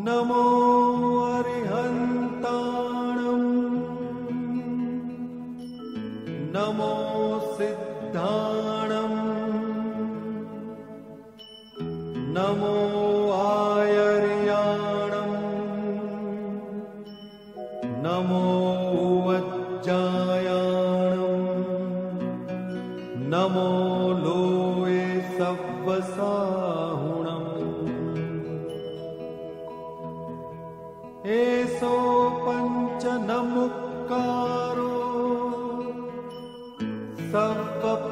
नमो अरिहन्ताणम् नमो सिद्धाणम् नमो आयर्याणम् नमो वज्जायाणम् नमो लोये सव्वसाहुणम् एसो पञ्चनमुक्कारो सव्वपावप्पणासनो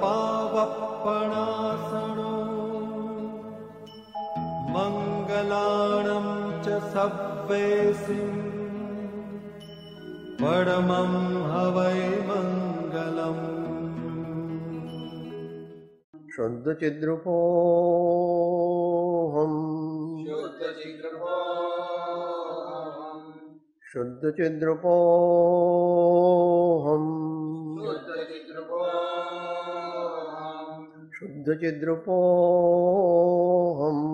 मङ्गलाणं च सव्वेसिं परमं हवै मङ्गलम्। शुद्धचिद्रूपोऽहम् शुद्धचिद्रूपोऽहम् शुद्धचिद्रूपोऽहम् शुद्धचिद्रूपोऽहम्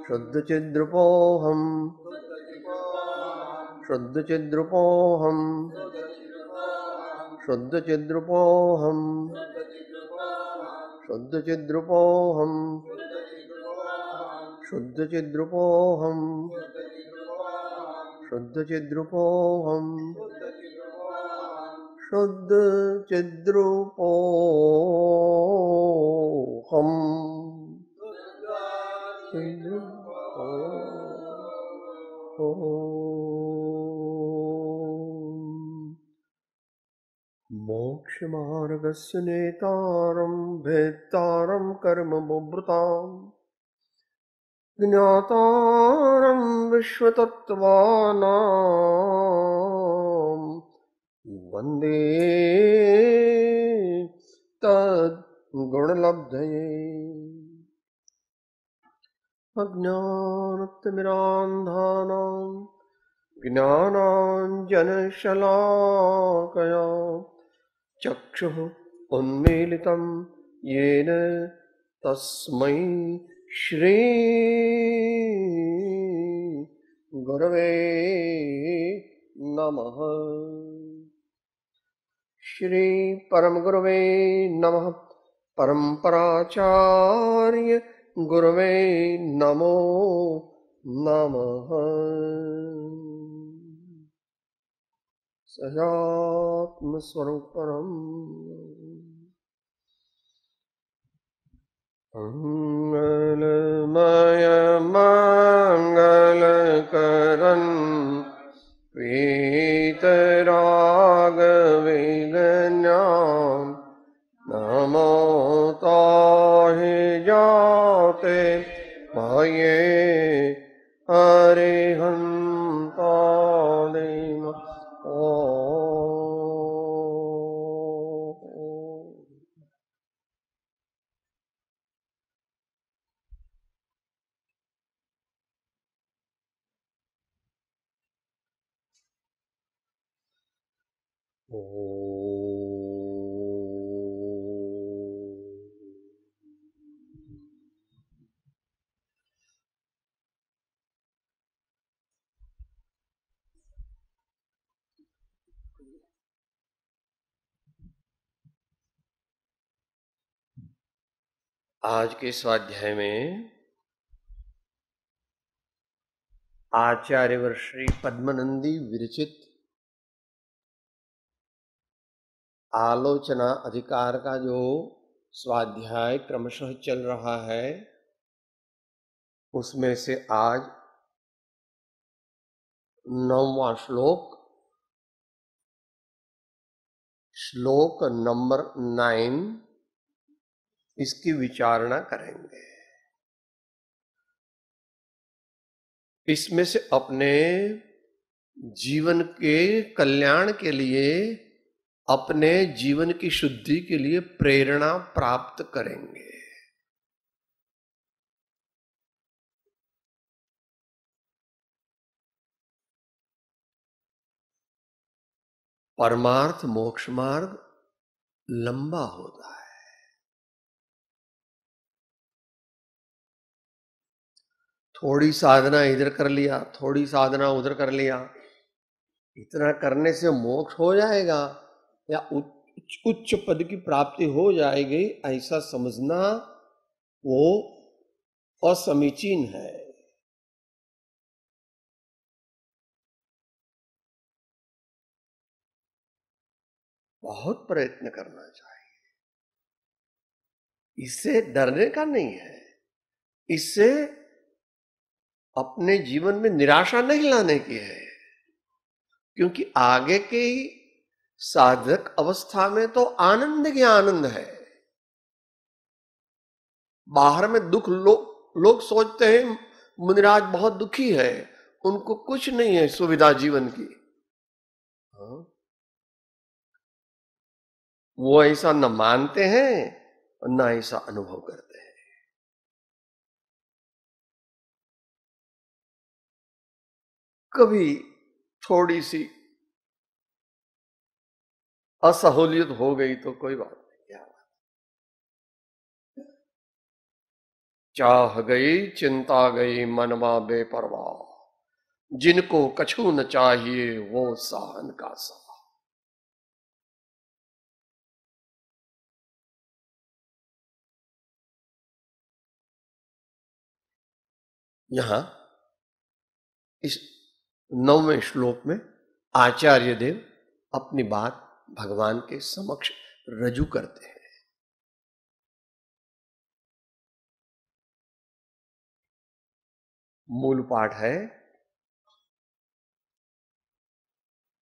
शुद्धचिद्रूपोऽहम् शुद्धचिद्रूपोऽहम् शुद्धचिद्रूपोऽहम् शुद्धचिद्रूपोऽहम् शुद्धचिद्रूपोऽहम् शुद्धचिद्रूपोऽहम् शुद्धचिद्रूपोऽहम् मोक्षमार्गस्य नेतारं भेत्तारं कर्मबुभृताम् ज्ञातारं विश्वतत्त्वानां वन्दे तद्गुणलब्धये। अज्ञानतिमिरान्धानां ज्ञानाञ्जनशलाकया चक्षुः उन्मीलितं येन तस्मै श्री गुरवे नमः। श्री परमगुरवे नमः। परम्पराचार्य गुरवे नमो नमः। सदात्मस्वरूपम् मंगलमय मंगलकरन् वीतरागविगण्यान् नमो ताहि जाते भये अरिहन्तादिम ओ। आज के स्वाध्याय में आचार्यवर श्री पद्मनंदी विरचित आलोचना अधिकार का जो स्वाध्याय क्रमशः चल रहा है, उसमें से आज 9वां श्लोक नंबर 9, इसकी विचारणा करेंगे। इसमें से अपने जीवन के कल्याण के लिए, अपने जीवन की शुद्धि के लिए प्रेरणा प्राप्त करेंगे। परमार्थ मोक्ष मार्ग लंबा होता है। थोड़ी साधना इधर कर लिया, थोड़ी साधना उधर कर लिया, इतना करने से मोक्ष हो जाएगा या उच्च पद की प्राप्ति हो जाएगी, ऐसा समझना वो असमीचीन है। बहुत प्रयत्न करना चाहिए। इससे डरने का नहीं है, इससे अपने जीवन में निराशा नहीं लाने की है, क्योंकि आगे की साधक अवस्था में तो आनंद ही आनंद है। बाहर में दुख लोग सोचते हैं मुनिराज बहुत दुखी है, उनको कुछ नहीं है सुविधा जीवन की। वो ऐसा न मानते हैं और न ऐसा अनुभव करते हैं। कभी थोड़ी सी असहूलियत हो गई तो कोई बात नहीं, क्या बात। चाह गई चिंता गई मनवा बेपरवाह, जिनको कछु न चाहिए वो साहन का सा। यहां इस 9वें श्लोक में आचार्य देव अपनी बात भगवान के समक्ष रजू करते हैं। मूल पाठ है,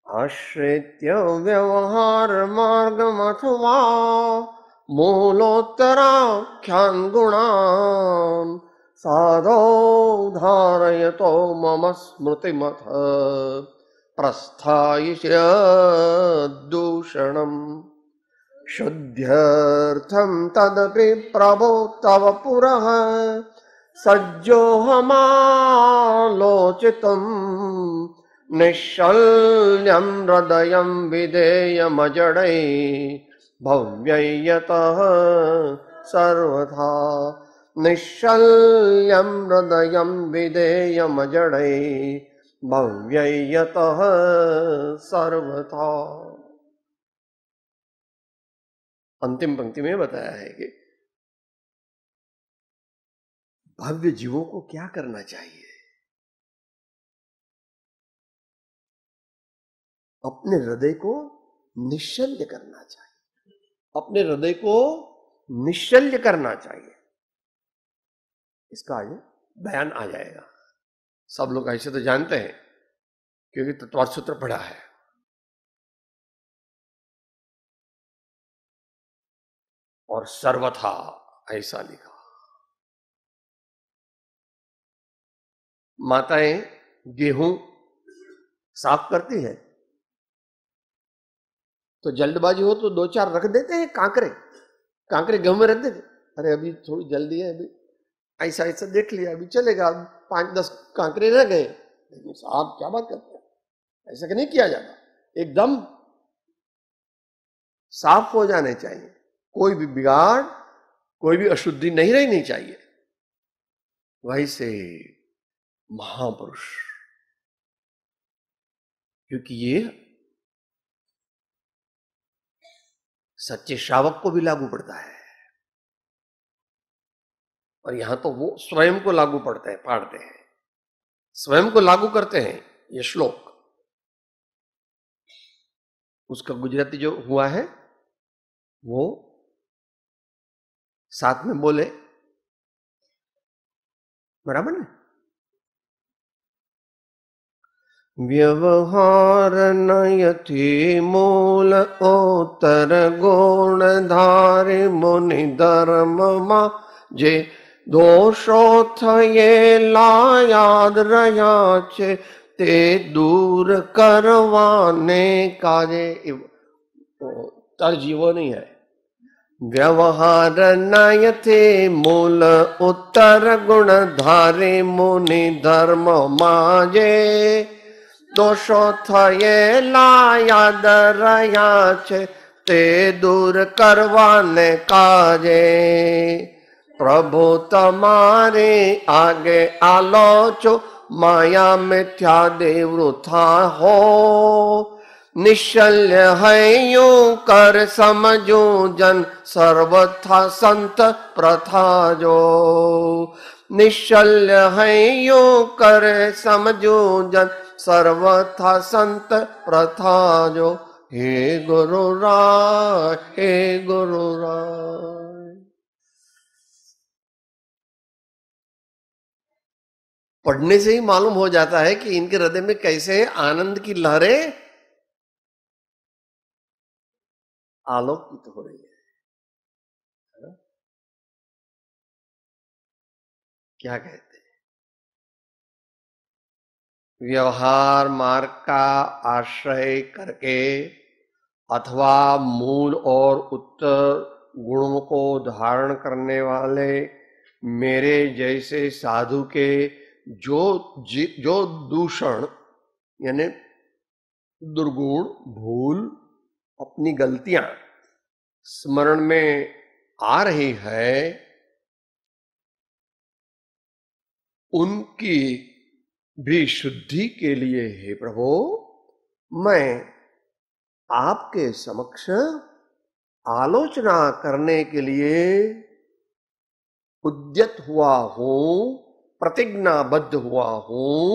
आश्रित्य व्यवहार मार्गमथवा मूलोत्तराख्यान गुणान साधो धारयतो मम स्मृतिमथ प्रस्थायिष्य दूषणम् शुद्ध्यर्थं तदपि प्रभो तव पुरः सज्जोऽहमालोचितुं निश्चल्यं हृदयं विधेयमजडै भव्ययतः सर्वथा निश्चल्यं हृदयं विधेयमजडै भव्ययतः सर्वथा। अंतिम पंक्ति में बताया है कि भव्य जीवों को क्या करना चाहिए। अपने हृदय को निश्चल्य करना चाहिए, अपने हृदय को निश्चल्य करना चाहिए। इसका आज बयान आ जाएगा। सब लोग ऐसे तो जानते हैं क्योंकि तत्वार्थ सूत्र पढ़ा है। और सर्वथा ऐसा लिखा। माताएं गेहूं साफ करती है तो जल्दबाजी हो तो 2-4 रख देते हैं कांकरे गेहूं में रख देते। अरे अभी थोड़ी जल्दी है, अभी ऐसा ऐसा देख लिया, अभी चलेगा, 5-10 कांकरे रह गए। लेकिन साहब क्या बात करते हैं, ऐसा नहीं किया जाता, एकदम साफ हो जाने चाहिए। कोई भी बिगाड़, कोई भी अशुद्धि नहीं रहनी चाहिए। वैसे महापुरुष, क्योंकि ये सच्चे श्रावक को भी लागू पड़ता है और यहां तो वो स्वयं को लागू पड़ते हैं, पढ़ते हैं, स्वयं को लागू करते हैं। ये श्लोक उसका गुजराती जो हुआ है वो साथ में बोले, बराबर ना। व्यवहार नयति मूल उत्तर गुण धारे मुनि धर्म मा जे दोषो थये लायाद रहा छे ते दूर करवाने काजे। तर्जीवो नहीं है। व्यवहार नयते मूल उत्तर गुण धारे मुनि धर्म माजे દોષો થયેલા યાદ રહ્યા છે તે દૂર કરવાને કાજે પ્રભુ તમારે આગે આલો છો માયા મિથ્યા દેવૃથા હો નિશ્ચલ્ય હૈયું કર સમજો જન સર્વથા સંત પ્રથા જો નિશ્ચલ્ય હૈયું કર સમજો જન સર્વથા સંત પ્રથા જો हे गुरु राय हे गुरु राय। पढ़ने से ही मालूम हो जाता है कि इनके हृदय में कैसे आनंद की लहरें आलोकित हो रही है। क्या कहते हैं, व्यवहार मार्ग का आश्रय करके अथवा मूल और उत्तर गुणों को धारण करने वाले मेरे जैसे साधु के जो दूषण यानी दुर्गुण भूल अपनी गलतियां स्मरण में आ रही है उनकी भी शुद्धि के लिए हे प्रभु मैं आपके समक्ष आलोचना करने के लिए उद्यत हुआ हूं, प्रतिज्ञाबद्ध हुआ हूं,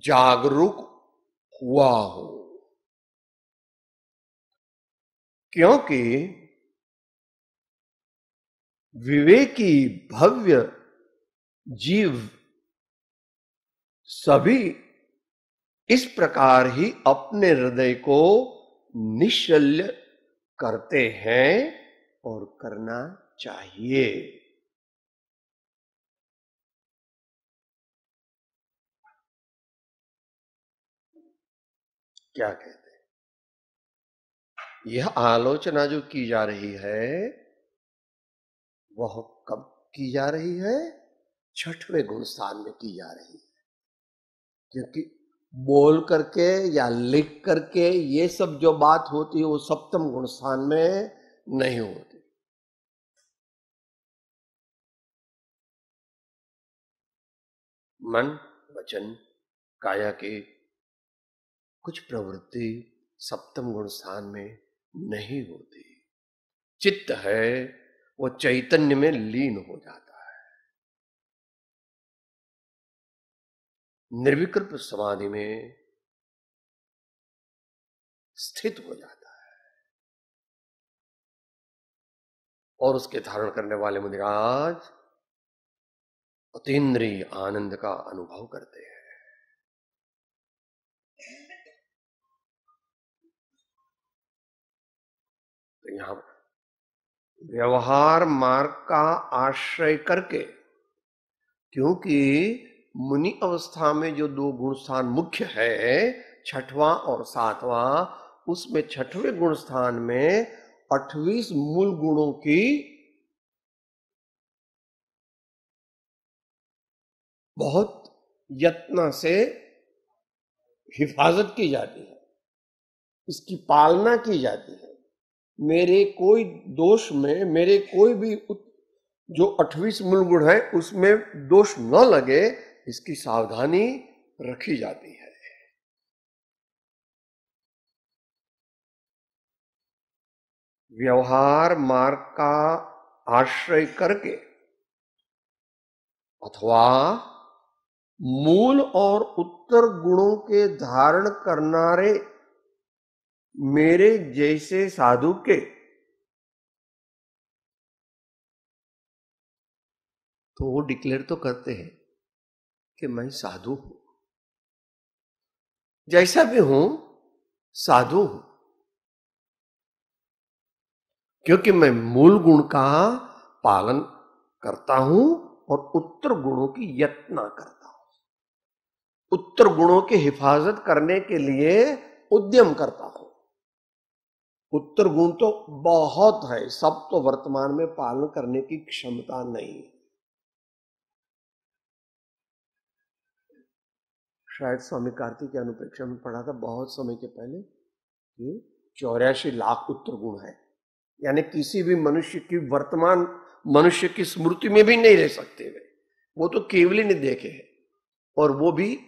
जागरूक हुआ हूं, क्योंकि विवेकी भव्य जीव सभी इस प्रकार ही अपने हृदय को निश्चल्य करते हैं और करना चाहिए। क्या कहते हैं, यह आलोचना जो की जा रही है वह कब की जा रही है? छठवें गुण स्थान में की जा रही है, क्योंकि बोल करके या लिख करके ये सब जो बात होती है वो सप्तम गुण स्थान में नहीं होती। मन वचन काया की कुछ प्रवृत्ति सप्तम गुण स्थान में नहीं होती। चित्त है वो चैतन्य में लीन हो जाता है, निर्विकल्प समाधि में स्थित हो जाता है और उसके धारण करने वाले मुनिराज अतीन्द्रिय आनंद का अनुभव करते हैं। तो यहां व्यवहार मार्ग का आश्रय करके, क्योंकि मुनि अवस्था में जो दो गुण स्थान मुख्य है, छठवां और सातवां, उसमें छठवें गुण स्थान में 28 मूल गुणों की बहुत यत्न से हिफाजत की जाती है, इसकी पालना की जाती है। मेरे कोई दोष में, मेरे कोई भी जो 28 मूल गुण है उसमें दोष न लगे, इसकी सावधानी रखी जाती है। व्यवहार मार्ग का आश्रय करके अथवा मूल और उत्तर गुणों के धारण करनारे मेरे जैसे साधु के, तो वो डिक्लेयर तो करते हैं कि मैं साधु हूं, जैसा भी हूं साधु हूं, क्योंकि मैं मूल गुण का पालन करता हूं और उत्तर गुणों की यत्न करता हूं, उत्तर गुणों की हिफाजत करने के लिए उद्यम करता हूं। उत्तर गुण तो बहुत है, सब तो वर्तमान में पालन करने की क्षमता नहीं है। शायद स्वामी कार्तिक की अनुप्रेक्षा में पढ़ा था बहुत समय के पहले कि 84 लाख उत्तर गुण है, यानी किसी भी मनुष्य की वर्तमान मनुष्य की स्मृति में भी नहीं रह सकते वे, वो तो केवल ने देखे हैं, और वो भी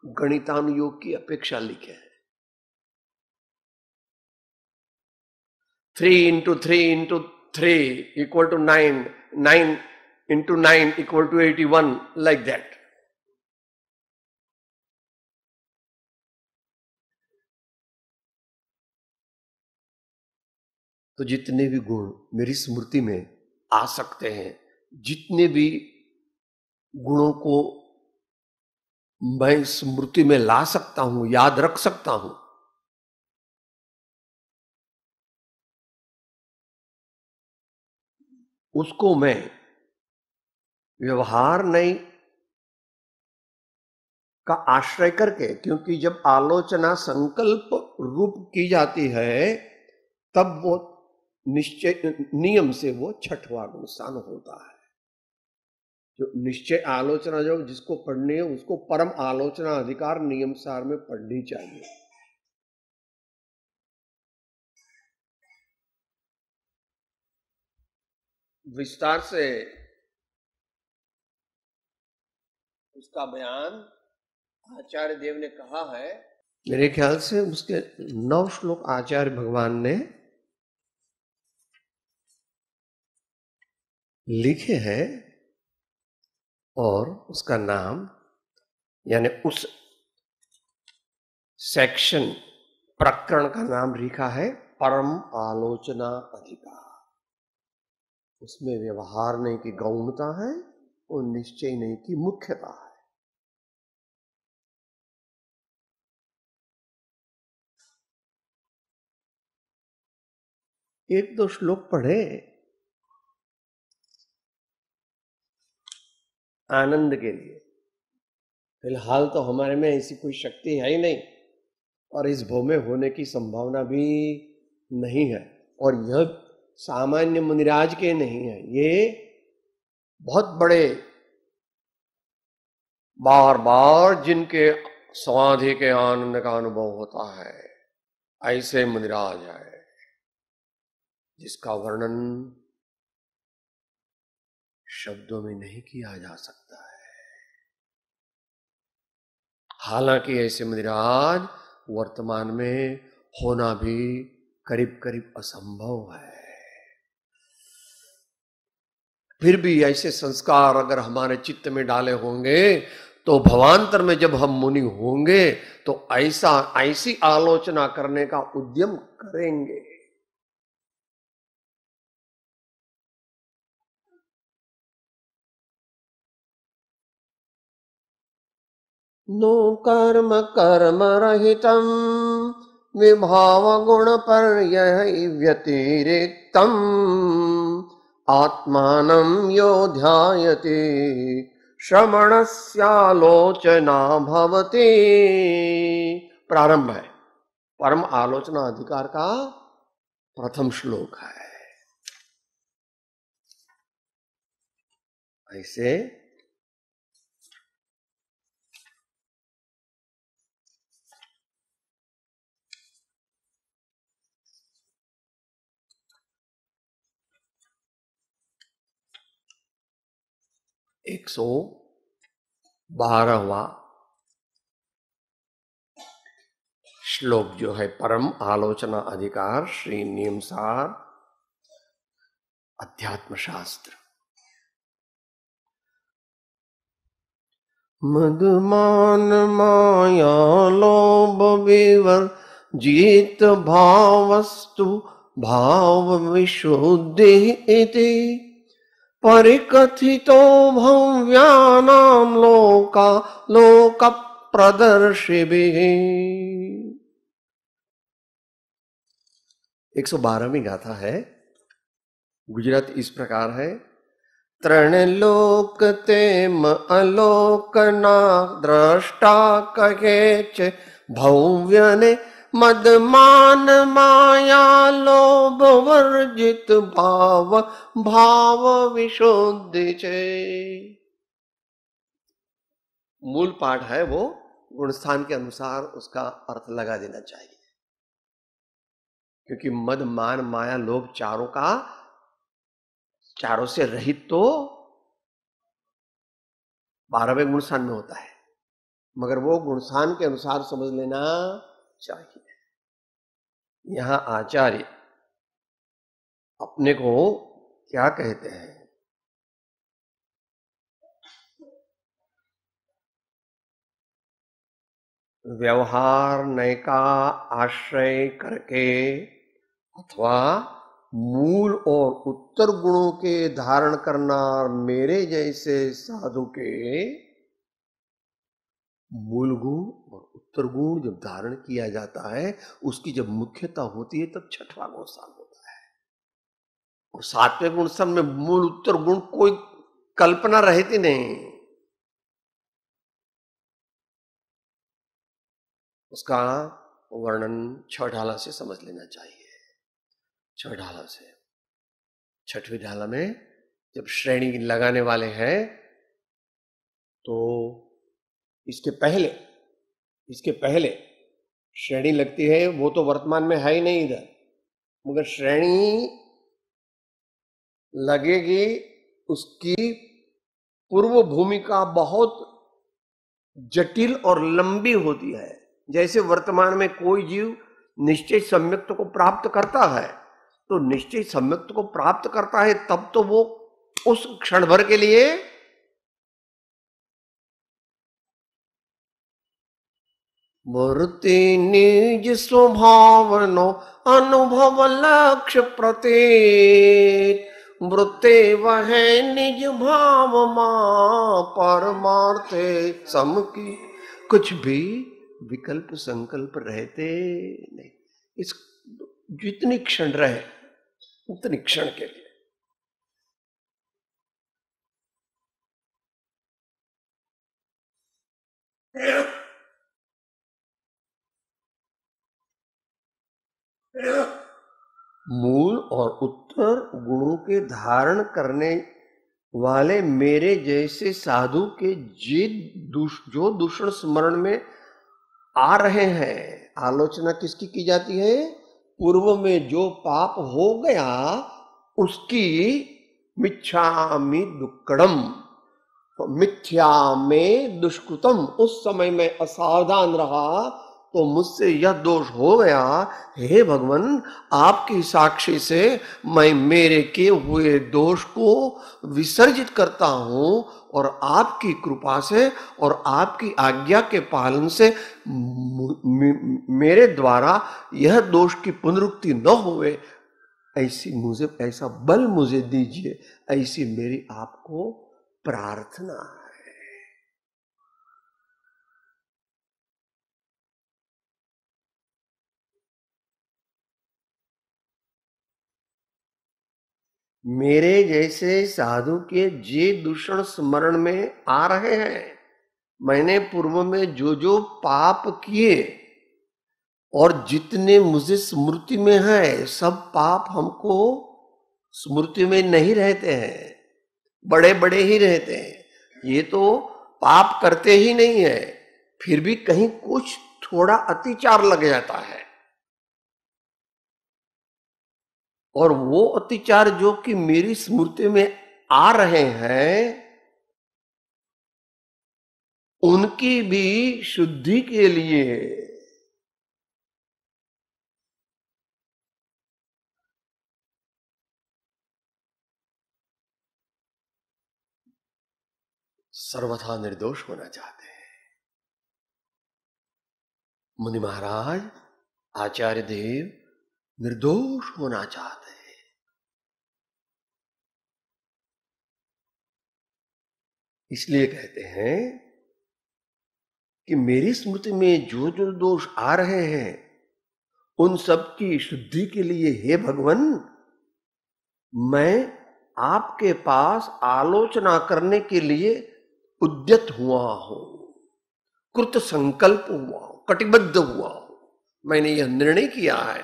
गणितानुयोग की अपेक्षा लिखे हैं। 3 into 3 into 3 equal to 9, 9 into 9 equal to 81, like that. तो जितने भी गुण मेरी स्मृति में आ सकते हैं, जितने भी गुणों को मैं स्मृति में ला सकता हूं, याद रख सकता हूं, उसको मैं व्यवहार नहीं का आश्रय करके, क्योंकि जब आलोचना संकल्प रूप की जाती है तब वो निश्चय नियम से वो छठवां गुण स्थान होता है। जो निश्चय आलोचना जो जिसको पढ़नी है उसको परम आलोचना अधिकार नियम सार में पढ़नी चाहिए। विस्तार से उसका बयान आचार्य देव ने कहा है। मेरे ख्याल से उसके 9 श्लोक आचार्य भगवान ने लिखे हैं, और उसका नाम यानी उस सेक्शन प्रकरण का नाम लिखा है परम आलोचना अधिकार। उसमें व्यवहार नहीं की गौणता है और निश्चय नहीं की मुख्यता है। एक दो श्लोक पढ़े आनंद के लिए। फिलहाल तो हमारे में ऐसी कोई शक्ति है ही नहीं, और इस भव में होने की संभावना भी नहीं है, और यह सामान्य मुनिराज के नहीं है, ये बहुत बड़े बार बार जिनके समाधि के आनंद का अनुभव होता है, ऐसे मुनिराज है जिसका वर्णन शब्दों में नहीं किया जा सकता है। हालांकि ऐसे मुनिराज वर्तमान में होना भी करीब करीब असंभव है। फिर भी ऐसे संस्कार अगर हमारे चित्त में डाले होंगे तो भवांतर में जब हम मुनि होंगे तो ऐसी आलोचना करने का उद्यम करेंगे। नो कर्म कर्म रहितम विभाव गुण पर्यय व्यतिरिक्तम आत्मानं यो ध्यायते श्रवणस्यालोचना भवति। प्रारंभ है परम आलोचना अधिकार का प्रथम श्लोक है। ऐसे एक 112वां श्लोक जो है परम आलोचना अधिकार श्री नियमसार अध्यात्म शास्त्र। मदमान माया लोभ विवर्जित भावस्तु भाव विशुद्धि इति परिकथितो भव्यानां लोक प्रदर्शिभिः। 112वीं गाथा है। गुजरात इस प्रकार है। त्रणलोक तेम अलोक ना द्रष्टा कहे च भव्य ने मदमान माया लोभ वर्जित भाव विशुद्धि छे। मूल पाठ है वो गुणस्थान के अनुसार उसका अर्थ लगा देना चाहिए, क्योंकि मद मान माया लोभ चारों से रहित तो 12वें गुणस्थान में होता है, मगर वो गुणस्थान के अनुसार समझ लेना चाहिए। यहां आचार्य अपने को क्या कहते हैं? व्यवहार नय का आश्रय करके अथवा मूल और उत्तर गुणों के धारण करना मेरे जैसे साधु के मूल गुण और उत्तर गुण जब धारण किया जाता है, उसकी जब मुख्यता होती है, तब छठवां गुणस्थान होता है। और 7वें गुणस्थान में मूल उत्तर गुण कोई कल्पना रहती नहीं, उसका वर्णन छह ढाला से समझ लेना चाहिए। छह ढाला से, छठवीं ढाला में जब श्रेणी लगाने वाले हैं तो इसके पहले श्रेणी लगती है, वो तो वर्तमान में है ही नहीं इधर, मगर श्रेणी लगेगी, उसकी पूर्व भूमिका बहुत जटिल और लंबी होती है। जैसे वर्तमान में कोई जीव निश्चय सम्यक्त को प्राप्त करता है, तो निश्चय सम्यक्त को प्राप्त करता है तब तो वो उस क्षण भर के लिए वृत्ति निज स्वभावनो अनुभव लक्ष्य प्रतीत वृत्ते वह निज भाव मां परमार्थे समकी। कुछ भी विकल्प संकल्प रहते नहीं, इस जितनी क्षण रहे उतनी क्षण के लिए। मूल और उत्तर गुणों के धारण करने वाले मेरे जैसे साधु के जो दूषण स्मरण में आ रहे हैं। आलोचना किसकी की जाती है? पूर्व में जो पाप हो गया उसकी मिच्छामि दुक्कड़म, मिथ्या में दुष्कृतम, उस समय में असावधान रहा तो मुझसे यह दोष हो गया। हे भगवान, आपकी साक्षी से मैं मेरे किए हुए दोष को विसर्जित करता हूं और आपकी कृपा से और आपकी आज्ञा के पालन से मेरे द्वारा यह दोष की पुनरुक्ति न होवे, ऐसा बल मुझे दीजिए, ऐसी मेरी आपको प्रार्थना है। मेरे जैसे साधु के जे दूषण स्मरण में आ रहे हैं, मैंने पूर्व में जो जो पाप किए और जितने मुझे स्मृति में है, सब पाप हमको स्मृति में नहीं रहते हैं, बड़े बड़े ही रहते हैं। ये तो पाप करते ही नहीं है, फिर भी कहीं कुछ थोड़ा अतिचार लग जाता है, और वो अतिचार जो कि मेरी स्मृति में आ रहे हैं, उनकी भी शुद्धि के लिए सर्वथा निर्दोष होना चाहते हैं। मुनि महाराज आचार्य देव निर्दोष होना चाहते हैं। इसलिए कहते हैं कि मेरी स्मृति में जो जो दोष आ रहे हैं, उन सब की शुद्धि के लिए हे भगवान, मैं आपके पास आलोचना करने के लिए उद्यत हुआ हूं, कृत संकल्प हुआ हूं, कटिबद्ध हुआ हूं। मैंने यह निर्णय किया है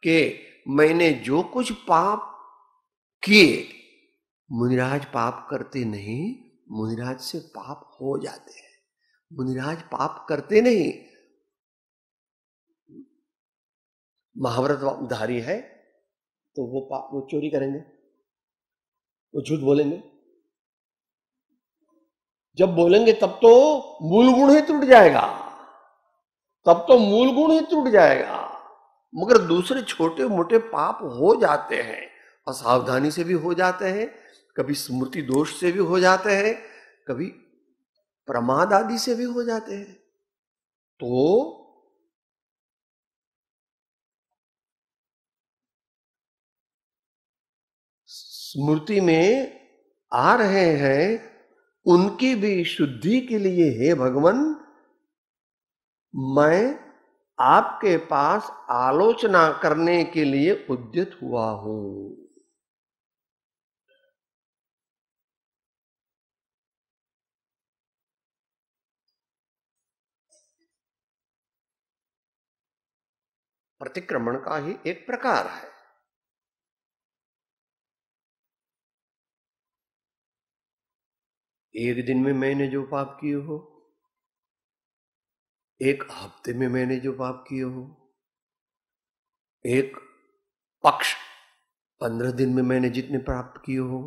कि मैंने जो कुछ पाप किए, मुनिराज पाप करते नहीं, मुनिराज से पाप हो जाते हैं। मुनिराज पाप करते नहीं। महाव्रतधारी है तो वो चोरी करेंगे, वो झूठ बोलेंगे। जब बोलेंगे तब तो मूल गुण ही टूट जाएगा, तब तो मूल गुण ही टूट जाएगा। मगर दूसरे छोटे मोटे पाप हो जाते हैं, असावधानी से भी हो जाते हैं, कभी स्मृति दोष से भी हो जाते हैं, कभी प्रमाद आदि से भी हो जाते हैं। तो स्मृति में आ रहे हैं, उनकी भी शुद्धि के लिए हे भगवान मैं आपके पास आलोचना करने के लिए उद्यत हुआ हूं। प्रतिक्रमण का ही एक प्रकार है। एक दिन में मैंने जो पाप किए हो, एक हफ्ते में मैंने जो पाप किए हो, एक पक्ष 15 दिन में मैंने जितने प्राप्त किए हो,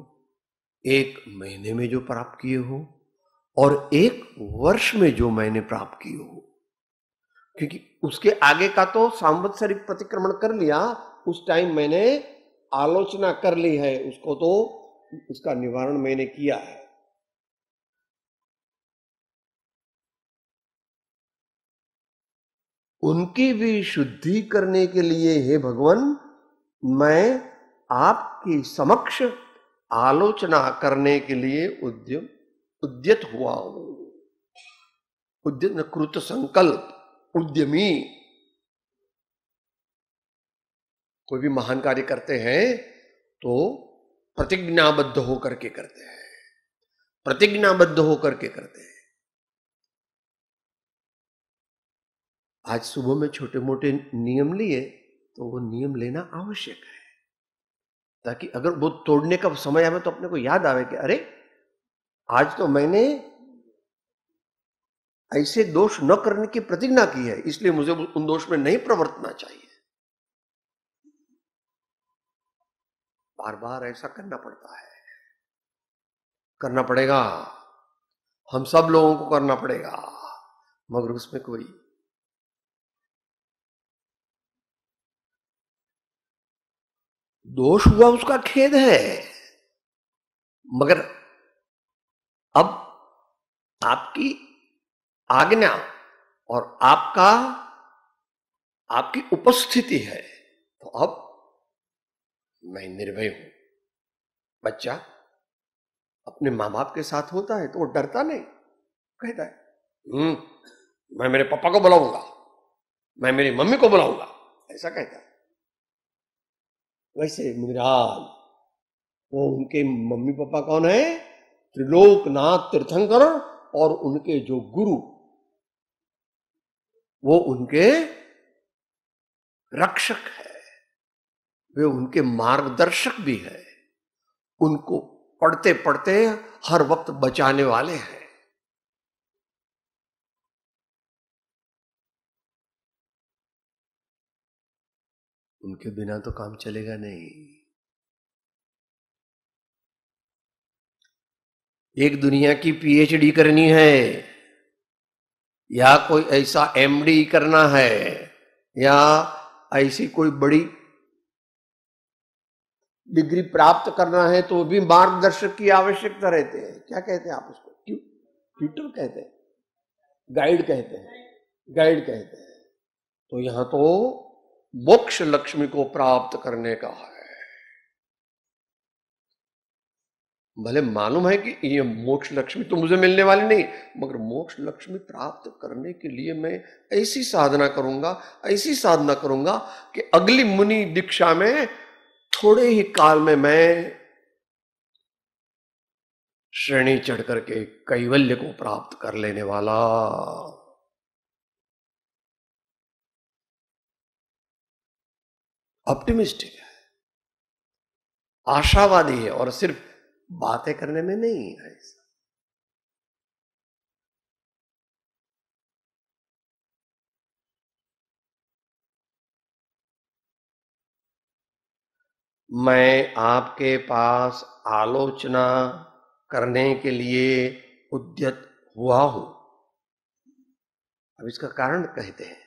एक महीने में जो प्राप्त किए हो, और एक वर्ष में जो मैंने प्राप्त किए हो। क्योंकि उसके आगे का तो सांवत्सरिक प्रतिक्रमण कर लिया, उस टाइम मैंने आलोचना कर ली है, उसको तो उसका निवारण मैंने किया है। उनकी भी शुद्धि करने के लिए हे भगवान मैं आपकी समक्ष आलोचना करने के लिए उद्यत हुआ हूं। उद्यत कृत संकल्प, उद्यमी। कोई भी महान कार्य करते हैं तो प्रतिज्ञाबद्ध होकर के करते हैं, प्रतिज्ञाबद्ध होकर के करते हैं। आज सुबह में छोटे मोटे नियम लिए तो वो नियम लेना आवश्यक है, ताकि अगर वो तोड़ने का समय आवे तो अपने को याद आवे कि अरे आज तो मैंने ऐसे दोष न करने की प्रतिज्ञा की है, इसलिए मुझे उन दोष में नहीं प्रवर्तना चाहिए। बार बार ऐसा करना पड़ता है, करना पड़ेगा, हम सब लोगों को करना पड़ेगा, मगर उसमें कोई दोष हुआ उसका खेद है। मगर अब आपकी आज्ञा और आपकी उपस्थिति है, तो अब मैं निर्भय हूं। बच्चा अपने मां बाप के साथ होता है तो वो डरता नहीं, कहता है मैं मेरे पापा को बुलाऊंगा, मैं मेरी मम्मी को बुलाऊंगा, ऐसा कहता है। वैसे मुनिराज वो उनके मम्मी पापा कौन है? त्रिलोकनाथ तीर्थंकर और उनके जो गुरु, वो उनके रक्षक है, वे उनके मार्गदर्शक भी है, उनको पढ़ते पढ़ते हर वक्त बचाने वाले हैं। उनके बिना तो काम चलेगा नहीं। एक दुनिया की पीएचडी करनी है, या कोई ऐसा एमडी करना है, या ऐसी कोई बड़ी डिग्री प्राप्त करना है, तो भी मार्गदर्शक की आवश्यकता रहती है। क्या कहते हैं आप उसको? ट्यूटर कहते हैं, गाइड कहते हैं, गाइड कहते हैं। तो यहां तो मोक्ष लक्ष्मी को प्राप्त करने का है। भले मालूम है कि ये मोक्ष लक्ष्मी तो मुझे मिलने वाली नहीं, मगर मोक्ष लक्ष्मी प्राप्त करने के लिए मैं ऐसी साधना करूंगा, ऐसी साधना करूंगा कि अगली मुनि दीक्षा में थोड़े ही काल में मैं श्रेणी चढ़ करके कैवल्य को प्राप्त कर लेने वाला। ऑप्टिमिस्टिक है, आशावादी है, और सिर्फ बातें करने में नहीं है। मैं आपके पास आलोचना करने के लिए उद्यत हुआ हूं। अब इसका कारण कहते हैं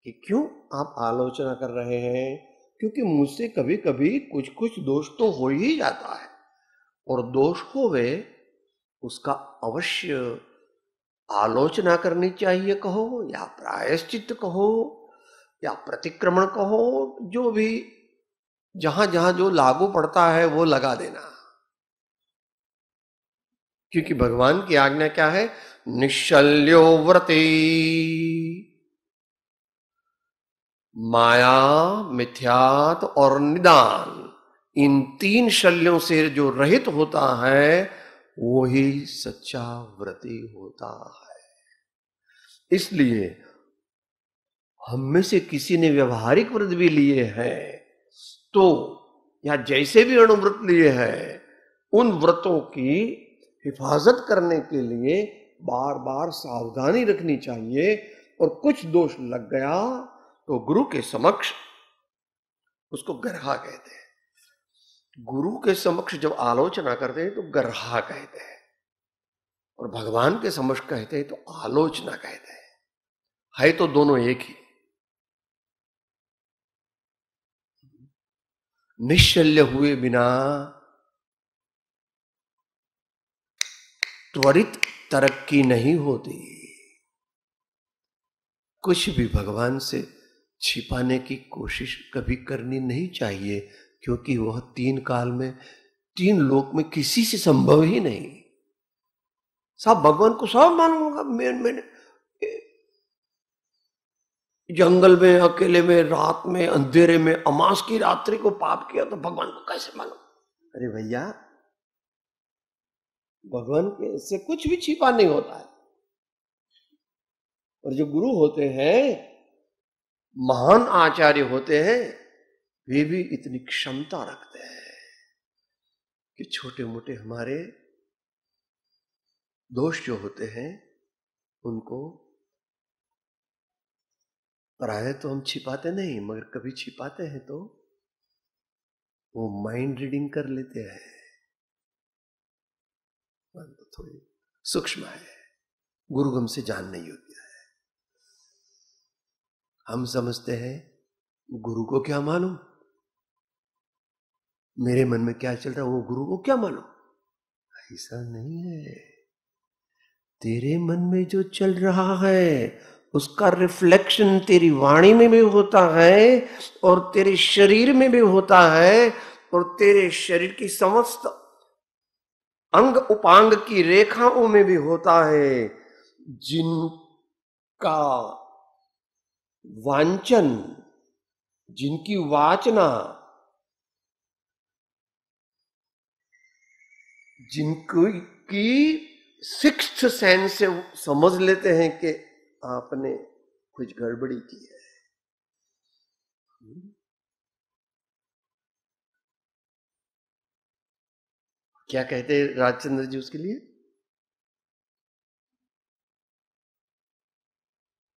कि क्यों आप आलोचना कर रहे हैं? क्योंकि मुझसे कभी कभी कुछ कुछ दोष तो हो ही जाता है, और दोष होवे उसका अवश्य आलोचना करनी चाहिए कहो, या प्रायश्चित कहो, या प्रतिक्रमण कहो, जो भी जहां जहां जो लागू पड़ता है वो लगा देना। क्योंकि भगवान की आज्ञा क्या है? निश्चल्यो व्रते, माया, मिथ्यात और निदान, इन तीन शल्यों से जो रहित होता है वही सच्चा व्रती होता है। इसलिए हम में से किसी ने व्यवहारिक व्रत भी लिए हैं तो, या जैसे भी अणुव्रत लिए हैं, उन व्रतों की हिफाजत करने के लिए बार बार सावधानी रखनी चाहिए। और कुछ दोष लग गया तो गुरु के समक्ष उसको गर्हा कहते हैं। गुरु के समक्ष जब आलोचना करते हैं तो गर्हा कहते हैं, और भगवान के समक्ष कहते हैं तो आलोचना कहते हैं। है तो दोनों एक ही। निश्चल्य हुए बिना त्वरित तरक्की नहीं होती। कुछ भी भगवान से छिपाने की कोशिश कभी करनी नहीं चाहिए, क्योंकि वह तीन काल में, तीन लोक में किसी से संभव ही नहीं। सब भगवान को सब मालूम होगा। मैंने जंगल में अकेले में रात में अंधेरे में अमास की रात्रि को पाप किया तो भगवान को कैसे मालूम? अरे भैया, भगवान के से कुछ भी छिपा नहीं होता है। और जो गुरु होते हैं, महान आचार्य होते हैं, वे भी इतनी क्षमता रखते हैं कि छोटे मोटे हमारे दोष जो होते हैं उनको प्राय तो हम छिपाते नहीं, मगर कभी छिपाते हैं तो वो माइंड रीडिंग कर लेते हैं। तो थोड़ी सूक्ष्म है, गुरुगम से जानने योग्य है। हम समझते हैं गुरु को क्या मालूम, मेरे मन में क्या चल रहा है वो गुरु को क्या मालूम। ऐसा नहीं है। तेरे मन में जो चल रहा है उसका रिफ्लेक्शन तेरी वाणी में भी होता है, और तेरे शरीर में भी होता है, और तेरे शरीर की समस्त अंग उपांग की रेखाओं में भी होता है। जिनका वांचन, जिनकी वाचना, जिनकी सिक्स्थ सेंस से समझ लेते हैं कि आपने कुछ गड़बड़ी की है। क्या कहते हैं राजचंद्र जी उसके लिए?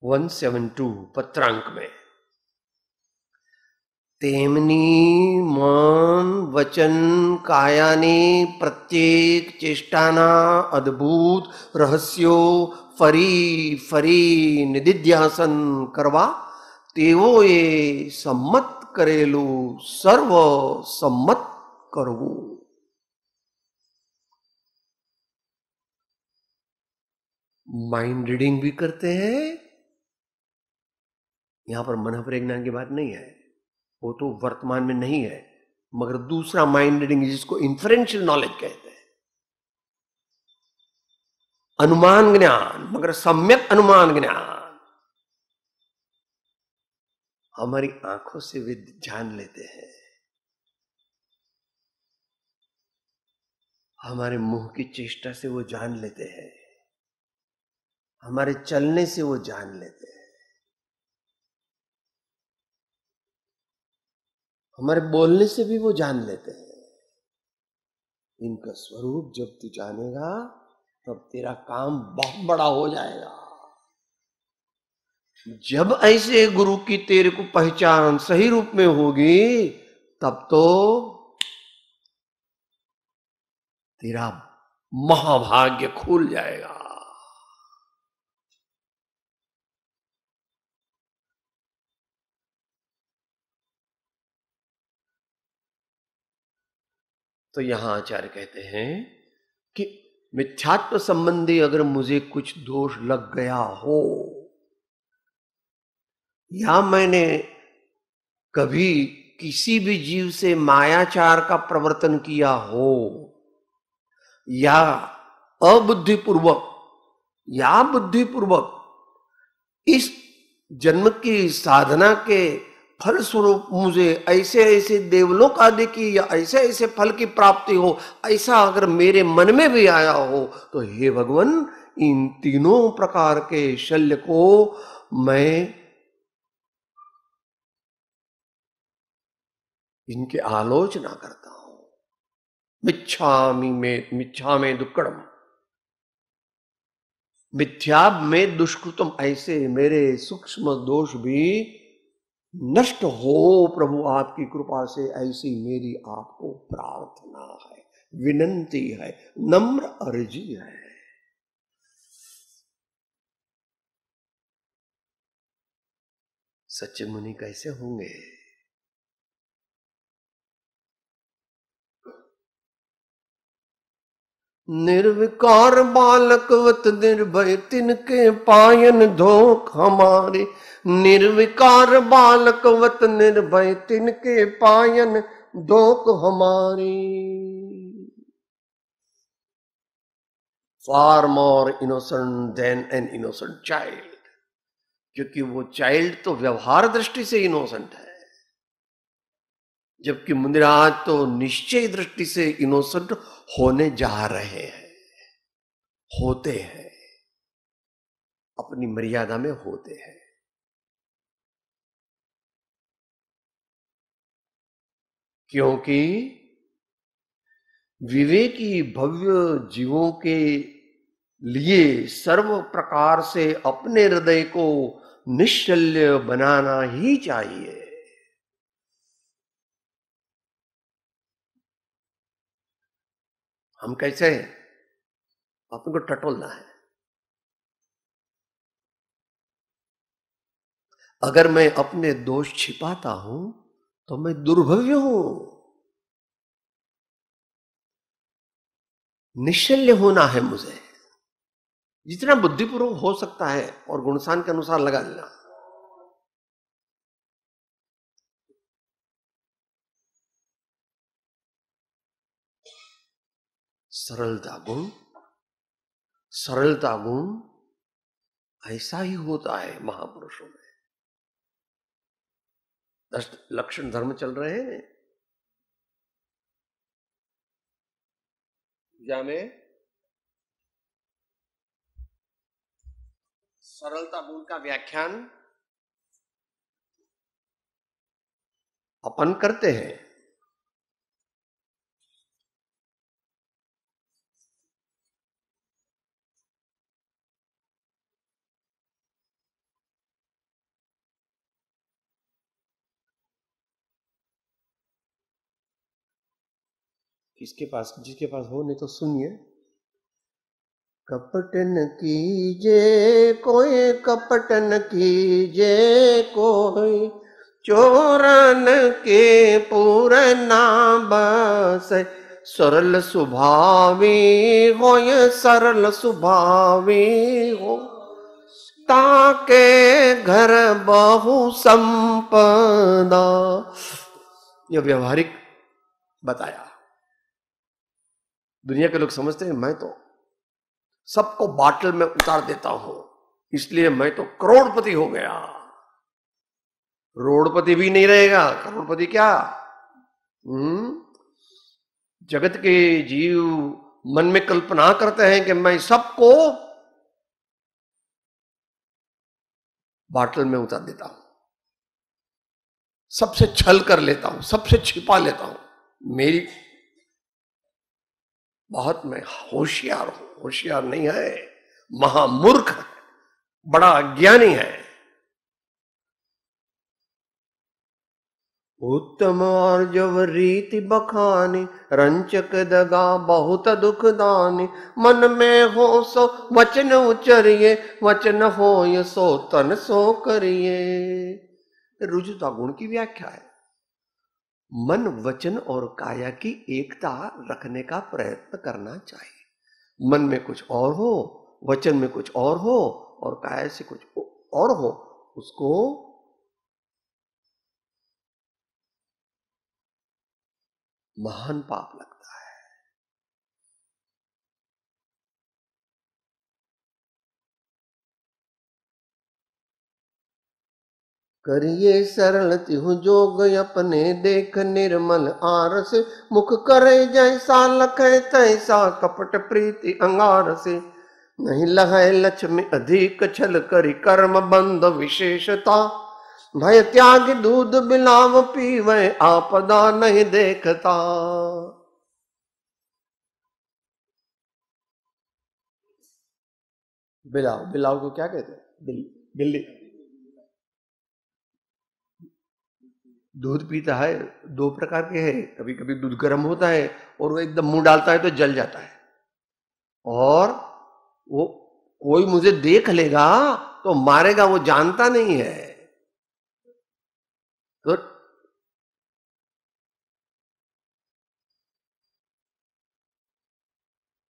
172 पत्रांक में, तेमनी मन वचन कायाने प्रत्येक चेष्टाना अद्भुत रहस्यो फरी फरी निदिध्यासन करवा तेवो ये सम्मत करेलो सर्व सम्मत करवो। माइंड रीडिंग भी करते हैं। यहां पर मन प्रज्ञान की बात नहीं है, वो तो वर्तमान में नहीं है, मगर दूसरा माइंड रीडिंग जिसको इन्फरेंशियल नॉलेज कहते हैं, अनुमान ज्ञान, मगर सम्यक अनुमान ज्ञान। हमारी आंखों से वे जान लेते हैं, हमारे मुंह की चेष्टा से वो जान लेते हैं, हमारे चलने से वो जान लेते हैं, हमारे बोलने से भी वो जान लेते हैं। इनका स्वरूप जब तू जानेगा तब तेरा काम बहुत बड़ा हो जाएगा। जब ऐसे गुरु की तेरे को पहचान सही रूप में होगी तब तो तेरा महाभाग्य खुल जाएगा। तो यहां आचार्य कहते हैं कि मिथ्यात्व संबंधी अगर मुझे कुछ दोष लग गया हो, या मैंने कभी किसी भी जीव से मायाचार का प्रवर्तन किया हो, या अबुद्धिपूर्वक या बुद्धिपूर्वक इस जन्म की साधना के फलस्वरूप मुझे ऐसे ऐसे देवलोक आदि की या ऐसे ऐसे फल की प्राप्ति हो, ऐसा अगर मेरे मन में भी आया हो, तो हे भगवान, इन तीनों प्रकार के शल्य को मैं इनकी आलोचना करता हूं। मिच्छा में दुक्कड़म, मिथ्या में दुष्कृतम, ऐसे मेरे सूक्ष्म दोष भी नष्ट हो प्रभु आपकी कृपा से, ऐसी मेरी आपको प्रार्थना है, विनंती है, नम्र अर्जी है। सच्चे मुनि कैसे होंगे? निर्विकार बालकवत निर्भय तिनके पायन धोख हमारे, निर्विकार बालकवत निर्भय तिनके पायन धोख हमारे। Far more innocent than an innocent child, क्योंकि वो चाइल्ड तो व्यवहार दृष्टि से इनोसेंट है, जबकि मुनिराज तो निश्चय दृष्टि से इनोसेंट होने जा रहे हैं, होते हैं, अपनी मर्यादा में होते हैं। क्योंकि विवेकी भव्य जीवों के लिए सर्व प्रकार से अपने हृदय को निश्चल्य बनाना ही चाहिए। हम कैसे हैं? अपने को टटोलना है। अगर मैं अपने दोष छिपाता हूं तो मैं दुर्भव्य हूं। निश्चल्य होना है मुझे, जितना बुद्धिपूर्वक हो सकता है, और गुणसान के अनुसार लगा लेना। सरलता गुण ऐसा ही होता है महापुरुषों में। 10 लक्षण धर्म चल रहे हैं या में सरलता गुण का व्याख्यान अपन करते हैं। जिसके पास हो, नहीं तो सुनिए। कपटन कीजे कोई, कपटन कीजे कोई, चोरन के पूरना बस, सरल स्वभावी हो, ये सरल स्वभावी हो, ताके घर बहु संपदा। यह व्यवहारिक बताया। दुनिया के लोग समझते हैं मैं तो सबको बाटल में उतार देता हूं, इसलिए मैं तो करोड़पति हो गया। रोड़पति भी नहीं रहेगा, करोड़पति क्या? जगत के जीव मन में कल्पना करते हैं कि मैं सबको बाटल में उतार देता हूं, सबसे छल कर लेता हूं, सबसे छिपा लेता हूं। मेरी बहुत मैं होशियार हूं। होशियार नहीं है, महामूर्ख है, बड़ा अज्ञानी है। उत्तम और जब रीति बखानी, रंचक दगा बहुत दुख दानी। मन में हो सो वचन उचरिए, वचन हो ये सो तन सो करिए। रुजुता गुण की व्याख्या है। मन, वचन और काया की एकता रखने का प्रयत्न करना चाहिए। मन में कुछ और हो, वचन में कुछ और हो और काया से कुछ और हो, उसको महान पाप लगता है। करिए सरल तिहु जोग अपने, देख निर्मल आरस। मुख करे जैसा लखे तैसा, कपट प्रीति अंगार से। नहीं लहै लक्ष्मी अधिक छल करी, कर्म बंध विशेषता। भय त्याग दूध बिलाव पीवे, आपदा नहीं देखता। बिलाव, बिलाव को क्या कहते हैं? बिल्ली। दूध पीता है, दो प्रकार के हैं। कभी कभी दूध गर्म होता है और वो एकदम मुंह डालता है तो जल जाता है, और वो कोई मुझे देख लेगा तो मारेगा, वो जानता नहीं है, तो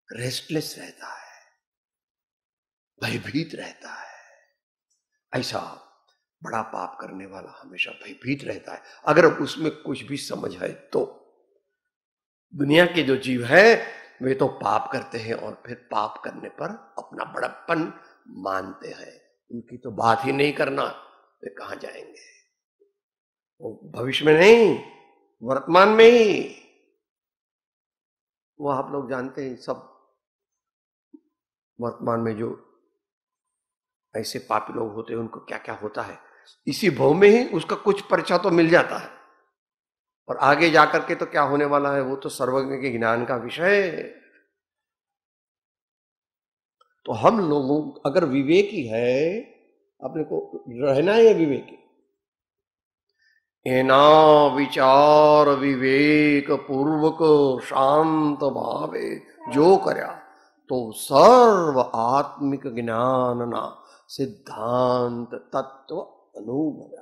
रेस्टलेस रहता है, भयभीत रहता है। ऐसा बड़ा पाप करने वाला हमेशा भयभीत रहता है, अगर उसमें कुछ भी समझ है तो। दुनिया के जो जीव है वे तो पाप करते हैं और फिर पाप करने पर अपना बड़प्पन मानते हैं। उनकी तो बात ही नहीं करना, वे कहां जाएंगे? वो भविष्य में नहीं, वर्तमान में ही। वो आप लोग जानते हैं सब, वर्तमान में जो ऐसे पापी लोग होते हैं उनको क्या क्या होता है। इसी भव में ही उसका कुछ परिचय तो मिल जाता है, और आगे जाकर के तो क्या होने वाला है वो तो सर्वज्ञ के ज्ञान का विषय है। तो हम लोगों अगर विवेकी है, अपने को रहना है विवेकी। एना विचार विवेक पूर्वक शांत भावे जो करया, तो सर्व आत्मिक ज्ञान ना सिद्धांत तत्व अनुभव।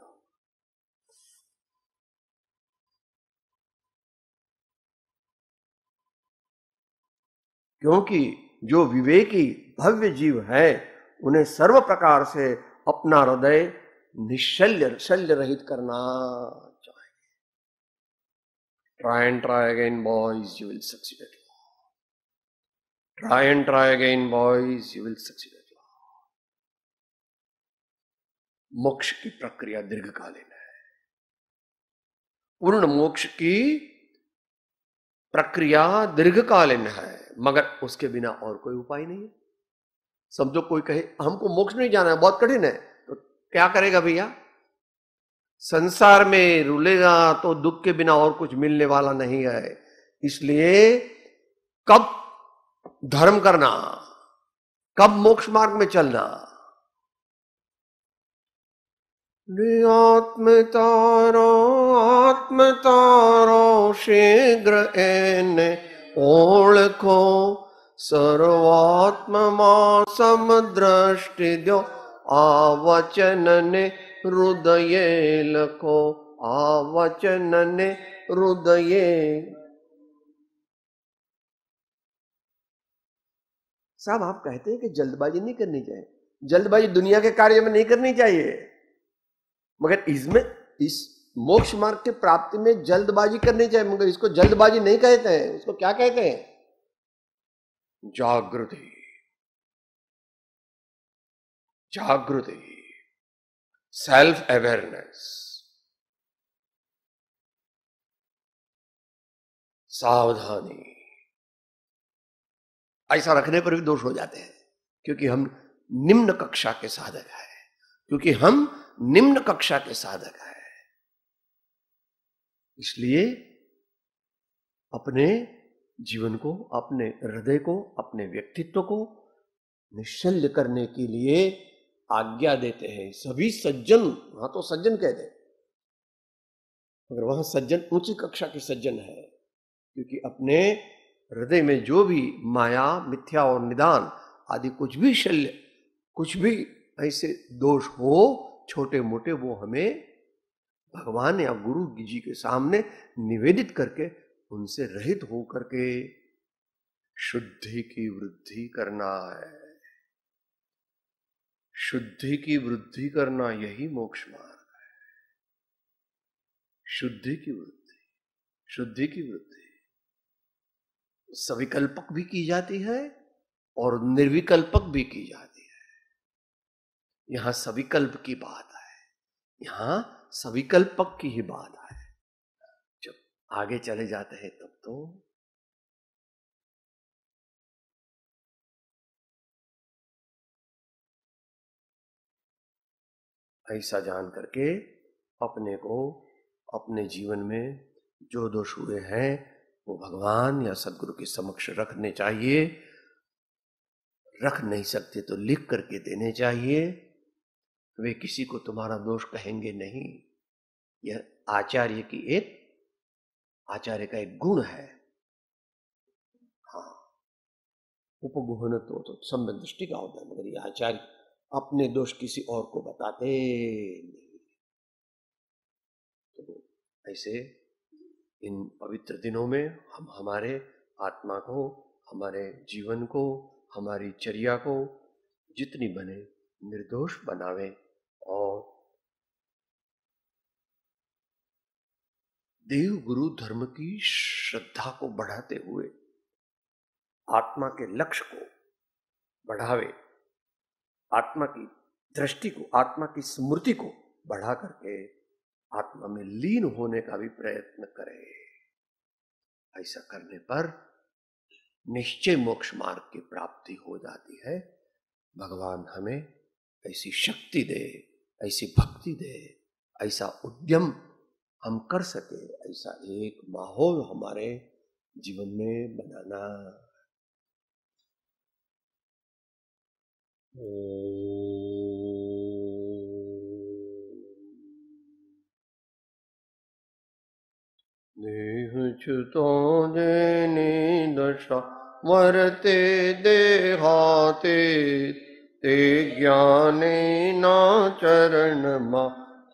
क्योंकि जो विवेकी भव्य जीव है उन्हें सर्व प्रकार से अपना हृदय निश्चल्य शल्य रहित करना चाहिए। Try and try again boys, you will succeed at law. Try and try again boys, you will succeed at law. मोक्ष की प्रक्रिया दीर्घकालीन है। पूर्ण मोक्ष की प्रक्रिया दीर्घकालीन है, मगर उसके बिना और कोई उपाय नहीं है। समझो कोई कहे हमको मोक्ष नहीं जाना है, बहुत कठिन है, तो क्या करेगा भैया? संसार में रुलेगा तो दुख के बिना और कुछ मिलने वाला नहीं है। इसलिए कब धर्म करना, कब मोक्ष मार्ग में चलना। आत्मतारो आत्मतारो शीघ्र एने ओळखो, सर्वात्मा समदृष्टि द्यो, आवचन ने हृदय लखो, आवचन ने हृदय। साहब आप कहते हैं कि जल्दबाजी नहीं करनी चाहिए। जल्दबाजी दुनिया के कार्य में नहीं करनी चाहिए, मगर इसमें इस मोक्ष मार्ग की प्राप्ति में जल्दबाजी करनी चाहिए। मगर इसको जल्दबाजी नहीं कहते हैं, उसको क्या कहते हैं? जागृति। जागृति, सेल्फ अवेयरनेस, सावधानी। ऐसा रखने पर भी दोष हो जाते हैं, क्योंकि हम निम्न कक्षा के साधक हैं, क्योंकि हम निम्न कक्षा के साधक हैं। इसलिए अपने जीवन को, अपने हृदय को, अपने व्यक्तित्व को निश्चल्य करने के लिए आज्ञा देते हैं सभी सज्जन। हाँ, तो सज्जन कहते हैं मगर वहां सज्जन ऊंची कक्षा के सज्जन है, क्योंकि अपने हृदय में जो भी माया, मिथ्या और निदान आदि कुछ भी शल्य, कुछ भी ऐसे दोष हो छोटे मोटे, वो हमें भगवान या गुरु जी के सामने निवेदित करके उनसे रहित हो करके शुद्धि की वृद्धि करना है। शुद्धि की वृद्धि करना, यही मोक्ष मार्ग है। शुद्धि की वृद्धि, शुद्धि की वृद्धि सविकल्पक भी की जाती है और निर्विकल्पक भी की जाती है। यहां सविकल्प की बात है, यहां सविकल्पक की ही बात है। जब आगे चले जाते हैं तब तो ऐसा जान करके अपने को, अपने जीवन में जो दोष हुए हैं वो भगवान या सदगुरु के समक्ष रखने चाहिए। रख नहीं सकते तो लिख करके देने चाहिए। वे किसी को तुम्हारा दोष कहेंगे नहीं। यह आचार्य का एक गुण है। हाँ, उपगुहन तो सम्यक दृष्टि का होता है, मगर ये आचार्य अपने दोष किसी और को बताते नहीं। तो ऐसे इन पवित्र दिनों में हम हमारे आत्मा को, हमारे जीवन को, हमारी चर्या को जितनी बने निर्दोष बनावे और देव गुरु धर्म की श्रद्धा को बढ़ाते हुए आत्मा के लक्ष्य को बढ़ावे, आत्मा की दृष्टि को, आत्मा की स्मृति को बढ़ा करके आत्मा में लीन होने का भी प्रयत्न करें। ऐसा करने पर निश्चय मोक्ष मार्ग की प्राप्ति हो जाती है। भगवान हमें ऐसी शक्ति दे, ऐसी भक्ति दे, ऐसा उद्यम हम कर सके, ऐसा एक माहौल हमारे जीवन में बनाना। देह च्युतों देने दशा मरते देहाते, ते ज्ञाने ना चरण मा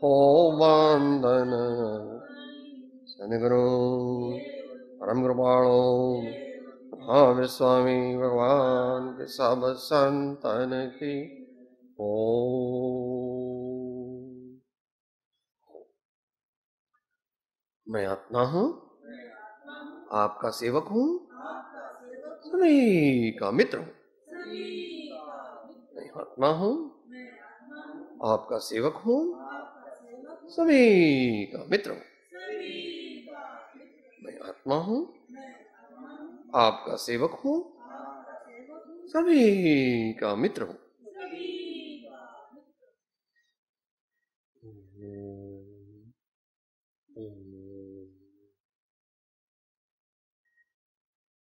हो बंधन। सद्गुरु परम कृपाणु महावीर स्वामी भगवान के सब संतन की ओम। मैं आत्मा हूं, आपका सेवक हूं, सभी का मित्र हूं। मैं आत्मा हूं, आपका सेवक हूं, सभी का मित्र हूं। मैं आत्मा हूं, आपका सेवक हूं, सभी का मित्र हूं।